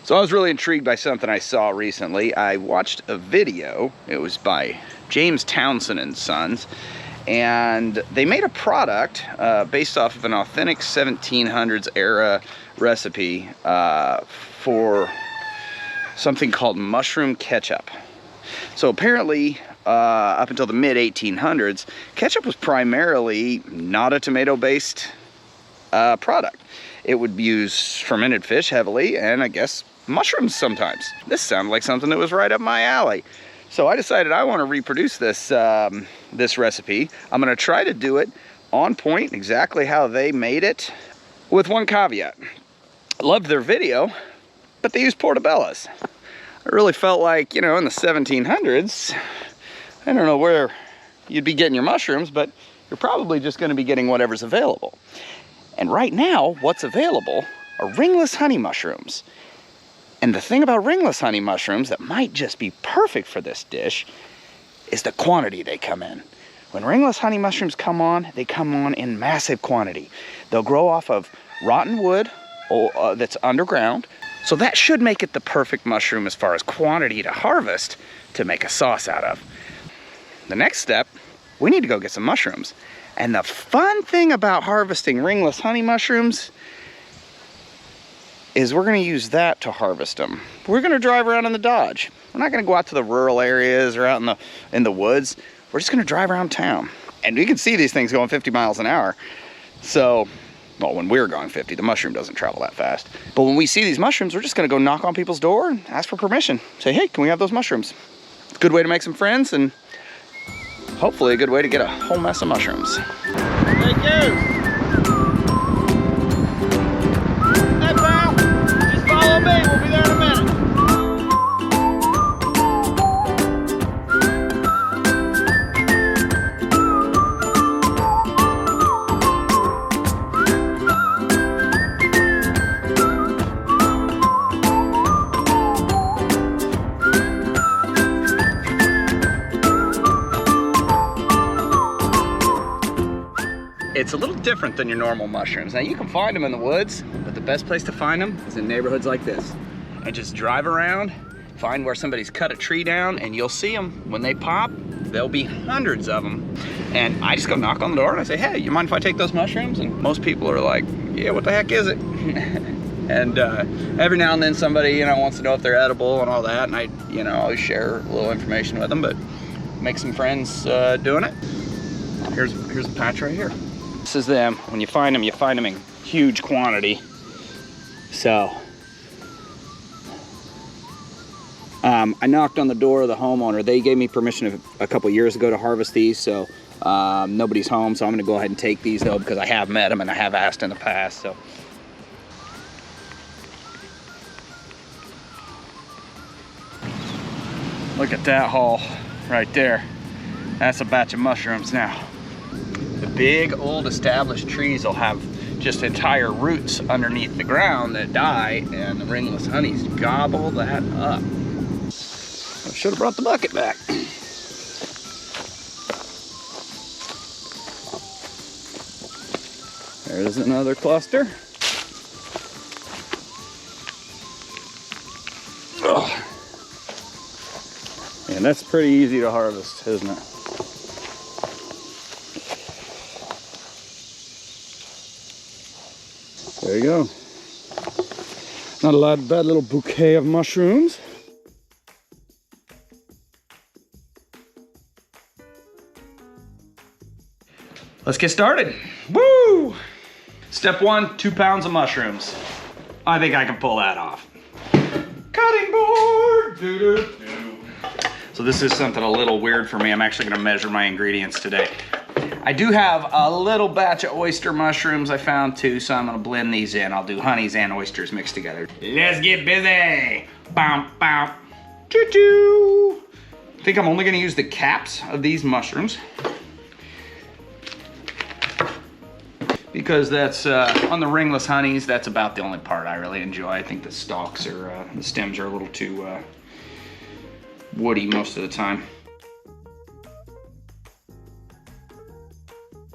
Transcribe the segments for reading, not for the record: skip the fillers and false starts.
So I was really intrigued by something I saw recently. I watched a video. It was by James Townsend and Sons, and they made a product based off of an authentic 1700s era recipe for something called mushroom ketchup. So apparently, up until the mid 1800s, ketchup was primarily not a tomato-based product. It would use fermented fish heavily, and I guess mushrooms sometimes. This sounded like something that was right up my alley. So I decided I want to reproduce this this recipe. I'm going to try to do it on point, exactly how they made it, with one caveat. I loved their video, but they used portobellos. I really felt like, you know, in the 1700s, I don't know where you'd be getting your mushrooms, but you're probably just going to be getting whatever's available. And right now, what's available are ringless honey mushrooms. And the thing about ringless honey mushrooms that might just be perfect for this dish is the quantity they come in. When ringless honey mushrooms come on, they come on in massive quantity. They'll grow off of rotten wood that's underground. So that should make it the perfect mushroom as far as quantity to harvest to make a sauce out of. The next step, we need to go get some mushrooms. And the fun thing about harvesting ringless honey mushrooms is we're gonna use that to harvest them. We're gonna drive around in the Dodge. We're not gonna go out to the rural areas or out in the woods. We're just gonna drive around town. And you can see these things going 50 miles an hour. So, well, when we're going 50, the mushroom doesn't travel that fast. But when we see these mushrooms, we're just gonna go knock on people's door and ask for permission. Say, hey, can we have those mushrooms? It's a good way to make some friends and hopefully a good way to get a whole mess of mushrooms. There it goes. We'll be there in a minute. It's a little different than your normal mushrooms. Now you can find them in the woods, but the best place to find them is in neighborhoods like this. And just drive around, find where somebody's cut a tree down, and you'll see them. When they pop, there'll be hundreds of them. And I just go knock on the door and I say, hey, you mind if I take those mushrooms? And most people are like, yeah, what the heck is it? And every now and then somebody, you know, wants to know if they're edible and all that, and I, you know, always share a little information with them, but make some friends doing it. Here's a patch right here. This is them. When you find them in huge quantity. So I knocked on the door of the homeowner. They gave me permission a couple years ago to harvest these, so nobody's home, so I'm gonna go ahead and take these though, because I have met them and I have asked in the past. So look at that haul right there. That's a batch of mushrooms now. The big old established trees will have just entire roots underneath the ground that die, and the ringless honeys gobble that up. I should have brought the bucket back. There's another cluster. Oh. And that's pretty easy to harvest, isn't it? There you go. Not a bad little bouquet of mushrooms. Let's get started. Woo! Step 1, 2 pounds of mushrooms. I think I can pull that off. Cutting board! Doo-doo-doo. So this is something a little weird for me. I'm actually gonna measure my ingredients today. I do have a little batch of oyster mushrooms I found too, so I'm gonna blend these in. I'll do honeys and oysters mixed together. Let's get busy! Bam, bam, choo-choo! I think I'm only gonna use the caps of these mushrooms, because that's, on the ringless honeys, that's about the only part I really enjoy. I think the stalks are, the stems are a little too woody most of the time.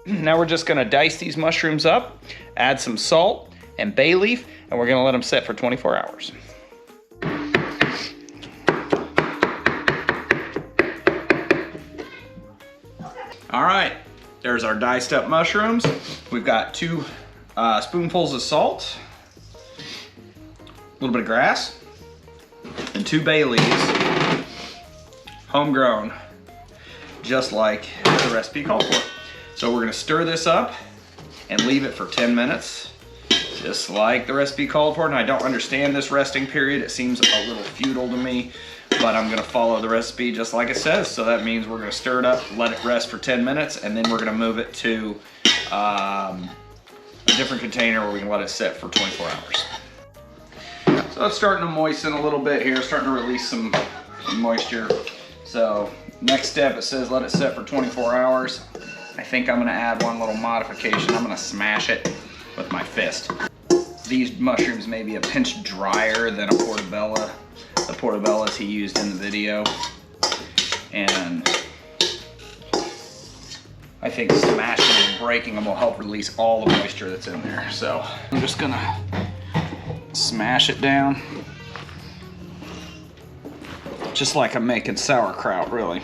Now we're just gonna dice these mushrooms up, add some salt and bay leaf, and we're gonna let them set for 24 hours. All right, there's our diced up mushrooms. We've got 2 spoonfuls of salt, a little bit of grass, and 2 bay leaves, homegrown, just like the recipe called for. So we're gonna stir this up and leave it for 10 minutes, just like the recipe called for. And I don't understand this resting period. It seems a little futile to me, but I'm gonna follow the recipe just like it says. So that means we're gonna stir it up, let it rest for 10 minutes, and then we're gonna move it to a different container where we can let it sit for 24 hours. So it's starting to moisten a little bit here, starting to release some moisture. So next step, it says let it set for 24 hours. I think I'm gonna add one little modification. I'm gonna smash it with my fist. These mushrooms may be a pinch drier than a portobello, the portobellos he used in the video. And I think smashing and breaking them will help release all the moisture that's in there. So I'm just gonna smash it down. Just like I'm making sauerkraut, really.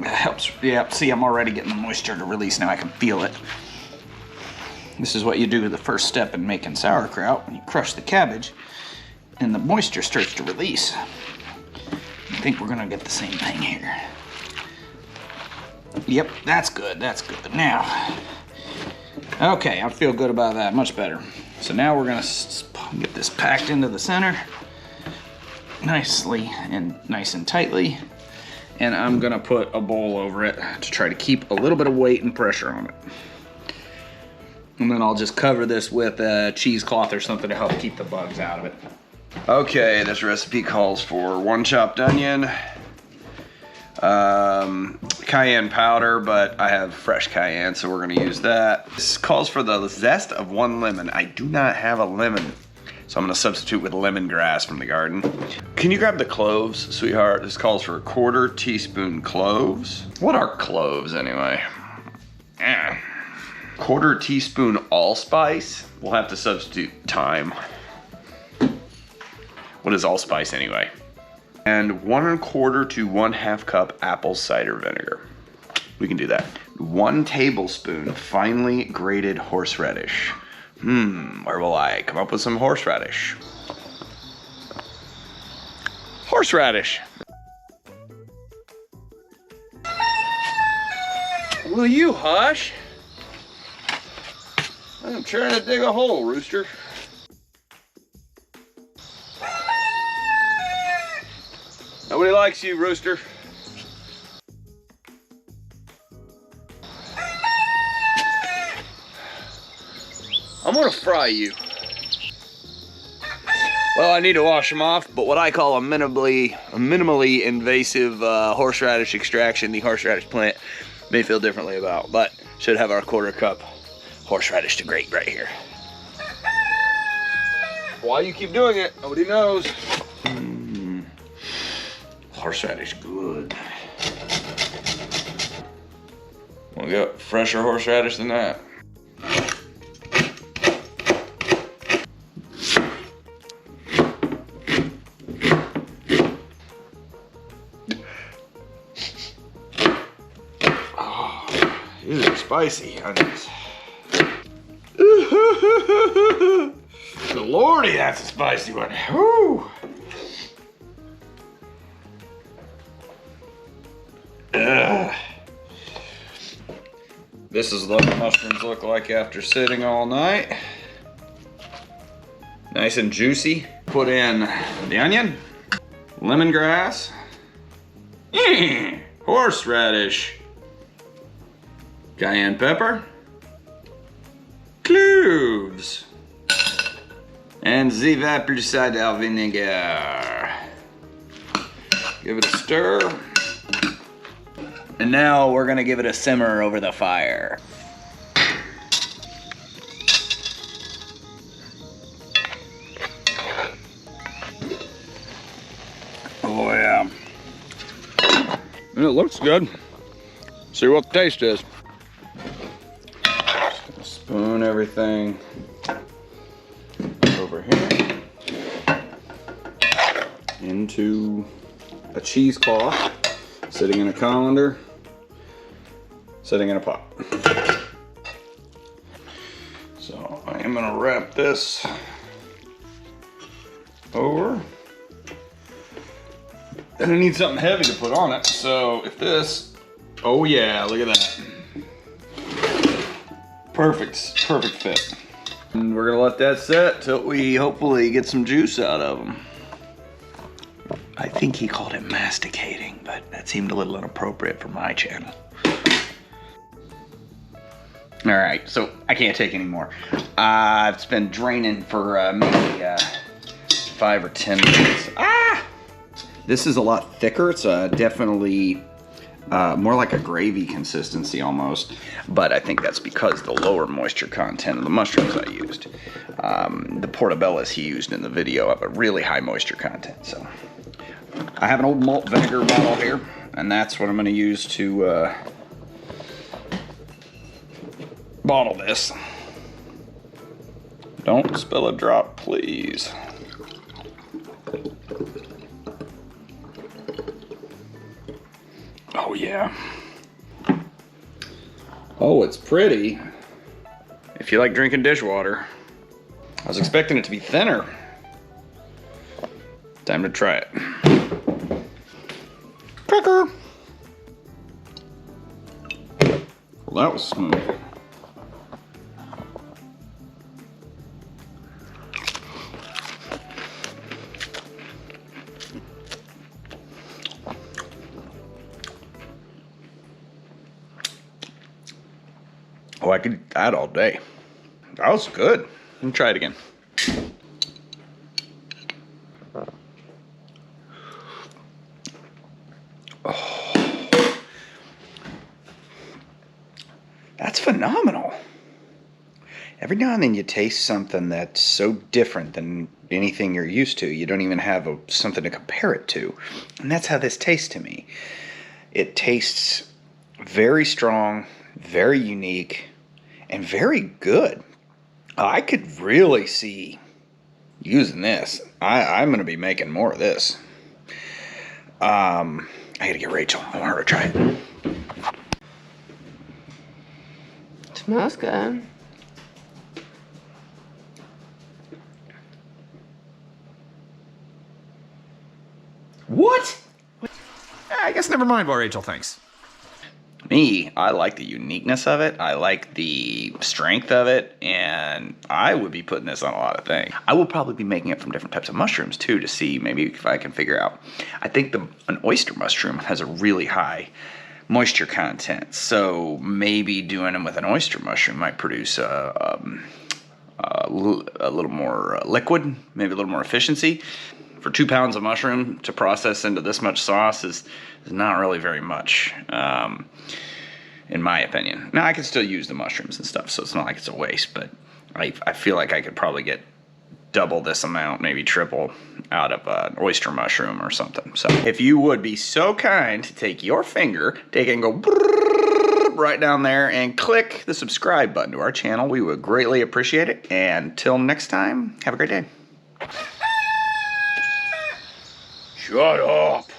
That helps, yeah, see I'm already getting the moisture to release now, I can feel it. This is what you do the first step in making sauerkraut. When you crush the cabbage and the moisture starts to release. I think we're gonna get the same thing here. Yep, that's good, that's good. Now, okay, I feel good about that, much better. So now we're gonna get this packed into the center, nicely and nice and tightly. And I'm gonna put a bowl over it to try to keep a little bit of weight and pressure on it. And then I'll just cover this with a cheesecloth or something to help keep the bugs out of it. Okay, this recipe calls for 1 chopped onion, cayenne powder, but I have fresh cayenne, so we're gonna use that. This calls for the zest of 1 lemon. I do not have a lemon, so I'm gonna substitute with lemongrass from the garden. Can you grab the cloves, sweetheart? This calls for 1/4 teaspoon cloves. What are cloves anyway? 1/4 teaspoon allspice. We'll have to substitute thyme. What is allspice anyway? And 1/4 to 1/2 cup apple cider vinegar. We can do that. 1 tablespoon finely grated horseradish. Where will I come up with some horseradish? Horseradish. Will you hush? I'm trying to dig a hole, rooster. Nobody likes you, rooster. I'm gonna fry you. Well, I need to wash them off, but what I call a minimally invasive horseradish extraction, the horseradish plant may feel differently about, but should have our 1/4 cup horseradish to grate right here. Why you keep doing it, nobody knows. Horseradish good. We got fresher horseradish than that. These are spicy onions. Lordy, that's a spicy one. Woo. This is what the mushrooms look like after sitting all night. Nice and juicy. Put in the onion, lemongrass, horseradish, cayenne pepper, cloves, and the apple cider vinegar. Give it a stir. And now we're gonna give it a simmer over the fire. Oh yeah. And it looks good. See what the taste is. Just gonna spoon everything over here into a cheesecloth. sitting in a colander, sitting in a pot. So I am gonna wrap this over. And I need something heavy to put on it. So if this, oh yeah, look at that. Perfect fit. And we're gonna let that set till we hopefully get some juice out of them. I think he called it masticating, but that seemed a little inappropriate for my channel. All right, so I can't take any more. It's been draining for maybe 5 or 10 minutes. Ah! This is a lot thicker. It's definitely more like a gravy consistency almost, but I think that's because the lower moisture content of the mushrooms I used. The portobellos he used in the video have a really high moisture content. So I have an old malt vinegar bottle here, and that's what I'm going to use to bottle this. Don't spill a drop, please. Oh yeah. Oh, it's pretty. If you like drinking dishwater. I was expecting it to be thinner. Time to try it. Cracker. Well, that was smooth. Oh, I could eat that all day. That was good. Let me try it again. Oh, that's phenomenal. Every now and then you taste something that's so different than anything you're used to. You don't even have something to compare it to. And that's how this tastes to me. It tastes very strong, very unique, and very good. I could really see using this. I'm going to be making more of this. I got to get Rachel. I want her to try it. Smells good. What? I guess never mind what Rachel thinks. Me, I like the uniqueness of it. I like the strength of it, and I would be putting this on a lot of things. I will probably be making it from different types of mushrooms too, to see maybe if I can figure out. I think an oyster mushroom has a really high moisture content, so maybe doing them with an oyster mushroom might produce a little more liquid, maybe a little more efficiency. For 2 pounds of mushroom to process into this much sauce is not really very much, in my opinion. Now, I can still use the mushrooms and stuff, so it's not like it's a waste, but I feel like I could probably get double this amount, maybe triple, out of an oyster mushroom or something. So if you would be so kind to take your finger, take it and go right down there and click the subscribe button to our channel, we would greatly appreciate it. And until next time, have a great day. Shut up.